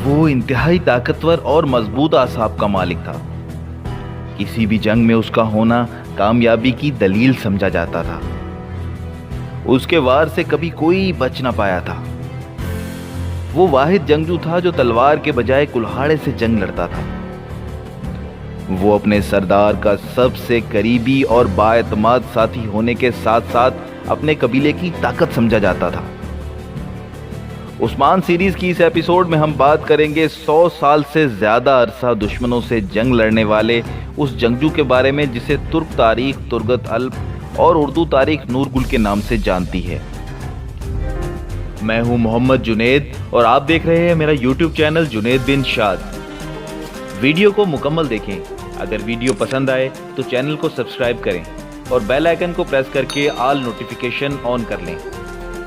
وہ انتہائی طاقتور اور مضبوط اعصاب کا مالک تھا۔ کسی بھی جنگ میں اس کا ہونا کامیابی کی دلیل سمجھا جاتا تھا۔ اس کے وار سے کبھی کوئی بچ نہ پایا تھا۔ وہ واحد جنگجو تھا جو تلوار کے بجائے کلہاڑے سے جنگ لڑتا تھا۔ وہ اپنے سردار کا سب سے قریبی اور بااعتماد ساتھی ہونے کے ساتھ ساتھ اپنے قبیلے کی طاقت سمجھا جاتا تھا۔ عثمان سیریز کی اس ایپیسوڈ میں ہم بات کریں گے 100 سال سے زیادہ عرصہ دشمنوں سے جنگ لڑنے والے اس جنگجو کے بارے میں جسے ترک تاریخ ترگت الپ اور اردو تاریخ نور گل کے نام سے جانتی ہے۔ میں ہوں محمد جنید اور آپ دیکھ رہے ہیں میرا یوٹیوب چینل جنید بن شاد۔ ویڈیو کو مکمل دیکھیں۔ اگر ویڈیو پسند آئے تو چینل کو سبسکرائب کریں اور بیل آئیکن کو پریس کر کے آل نوٹیفیکیشن آن کر لیں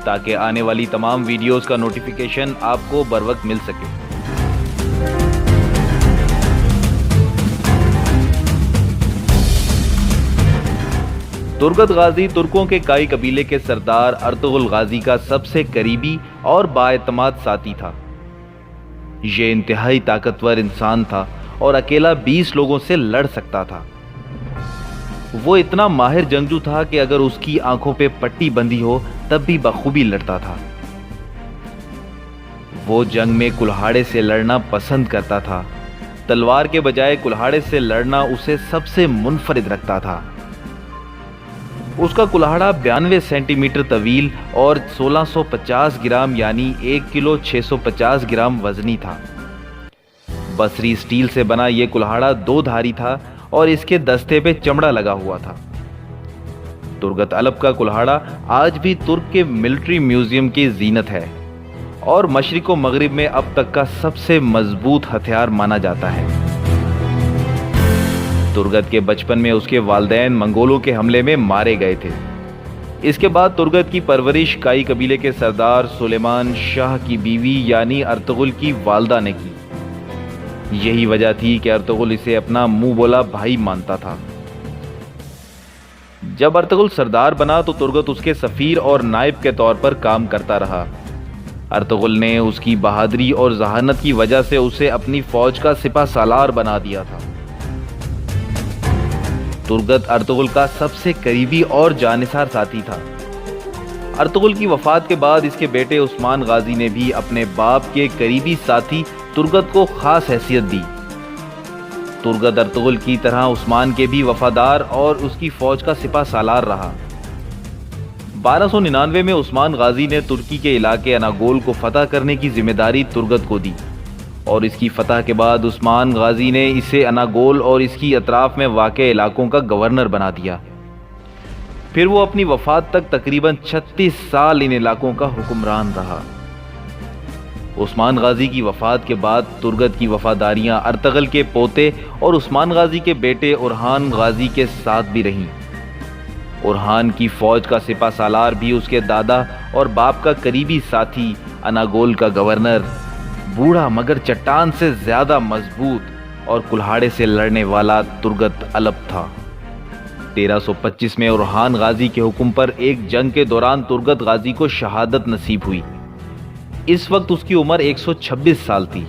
تاکہ آنے والی تمام ویڈیوز کا نوٹیفیکیشن آپ کو بروقت مل سکے۔ ترگت غازی ترکوں کے کائی قبیلے کے سردار ارطغرل غازی کا سب سے قریبی اور بااعتماد ساتھی تھا۔ یہ انتہائی طاقتور انسان تھا اور اکیلا 20 لوگوں سے لڑ سکتا تھا۔ وہ اتنا ماہر جنگجو تھا کہ اگر اس کی آنکھوں پہ پٹی بندھی ہو تب بھی بخوبی لڑتا تھا۔ وہ جنگ میں کلہاڑے سے لڑنا پسند کرتا تھا۔ تلوار کے بجائے کلہاڑے سے لڑنا اسے سب سے منفرد رکھتا تھا۔ اس کا کلہاڑا 92 سینٹی میٹر طویل اور 1650 گرام یعنی 1 کلو 650 گرام وزنی تھا۔ بصری سٹیل سے بنا یہ کلہاڑا 2 دھاری تھا اور اس کے دستے پہ چمڑا لگا ہوا تھا۔ ترگت الپ کا کلہاڑا آج بھی ترک کے ملٹری میوزیم کی زینت ہے اور مشرق و مغرب میں اب تک کا سب سے مضبوط ہتھیار مانا جاتا ہے۔ ترگت کے بچپن میں اس کے والدین منگولوں کے حملے میں مارے گئے تھے۔ اس کے بعد ترگت کی پرورش کائی قبیلے کے سردار سلیمان شاہ کی بیوی یعنی ارطغرل کی والدہ نے کی۔ یہی وجہ تھی کہ ارطغرل اسے اپنا منہ بولا بھائی مانتا تھا۔ جب ارطغرل سردار بنا تو ترگت اس کے سفیر اور نائب کے طور پر کام کرتا رہا۔ ارطغرل نے اس کی بہادری اور ذہانت کی وجہ سے اسے اپنی فوج کا سپہ سالار بنا دیا تھا۔ ترگت ارطغرل کا سب سے قریبی اور جانثار ساتھی تھا۔ ارطغرل کی وفات کے بعد اس کے بیٹے عثمان غازی نے بھی اپنے باپ کے قریبی ساتھی ترگت کو خاص حیثیت دی۔ ترگت ارطغرل کی طرح عثمان کے بھی وفادار اور اس کی فوج کا سپہ سالار رہا۔ 1299 میں عثمان غازی نے ترکی کے علاقے اناگول کو فتح کرنے کی ذمہ داری ترگت کو دی اور اس کی فتح کے بعد عثمان غازی نے اسے اناگول اور اس کی اطراف میں واقع علاقوں کا گورنر بنا دیا۔ پھر وہ اپنی وفات تک تقریباً 36 سال ان علاقوں کا حکمران رہا۔ عثمان غازی کی وفات کے بعد ترگت کی وفاداریاں ارطغرل کے پوتے اور عثمان غازی کے بیٹے اورحان غازی کے ساتھ بھی رہیں۔ اورحان کی فوج کا سپہ سالار بھی اس کے دادا اور باپ کا قریبی ساتھی اناگول کا گورنر بوڑھا مگر چٹان سے زیادہ مضبوط اور کلہاڑے سے لڑنے والا ترگت الپ تھا۔ 1325 میں اورحان غازی کے حکم پر ایک جنگ کے دوران ترگت غازی کو شہادت نصیب ہوئی۔ اس وقت اس کی عمر 126 سال تھی۔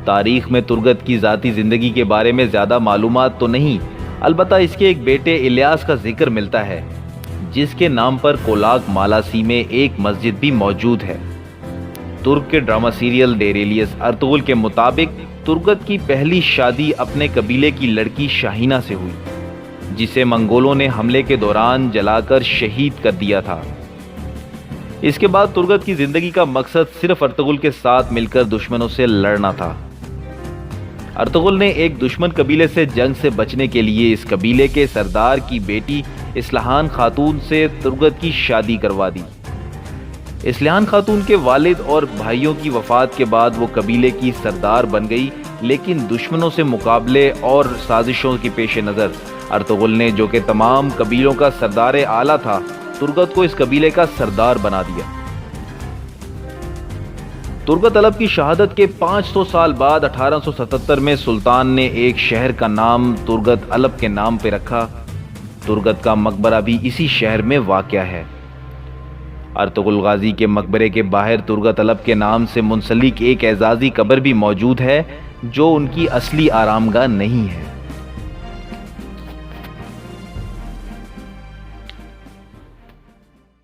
تاریخ میں ترگت کی ذاتی زندگی کے بارے میں زیادہ معلومات تو نہیں، البتہ اس کے ایک بیٹے الیاس کا ذکر ملتا ہے جس کے نام پر کولاک مالاسی میں ایک مسجد بھی موجود ہے۔ ترک کے ڈرامہ سیریل ڈیریلیس ارطغرل کے مطابق ترگت کی پہلی شادی اپنے قبیلے کی لڑکی شاہینہ سے ہوئی جسے منگولوں نے حملے کے دوران جلا کر شہید کر دیا تھا۔ اس کے بعد ترگت کی زندگی کا مقصد صرف ارطغرل کے ساتھ مل کر دشمنوں سے لڑنا تھا۔ ارطغرل نے ایک دشمن قبیلے سے جنگ سے بچنے کے لیے اس قبیلے کے سردار کی بیٹی اصلاحان خاتون سے ترگت کی شادی کروا دی۔ اصلاحان خاتون کے والد اور بھائیوں کی وفات کے بعد وہ قبیلے کی سردار بن گئی، لیکن دشمنوں سے مقابلے اور سازشوں کے پیش نظر ارطغرل نے، جو کہ تمام قبیلوں کا سردار اعلیٰ تھا، ترگت کو اس قبیلے کا سردار بنا دیا۔ ترگت الپ کی شہادت کے 500 سال بعد 1877 میں سلطان نے ایک شہر کا نام ترگت الپ کے نام پہ رکھا۔ ترگت کا مقبرہ بھی اسی شہر میں واقع ہے۔ ارطغرل غازی کے مقبرے کے باہر ترگت الب کے نام سے منسلک ایک اعزازی قبر بھی موجود ہے جو ان کی اصلی آرامگاہ نہیں ہے۔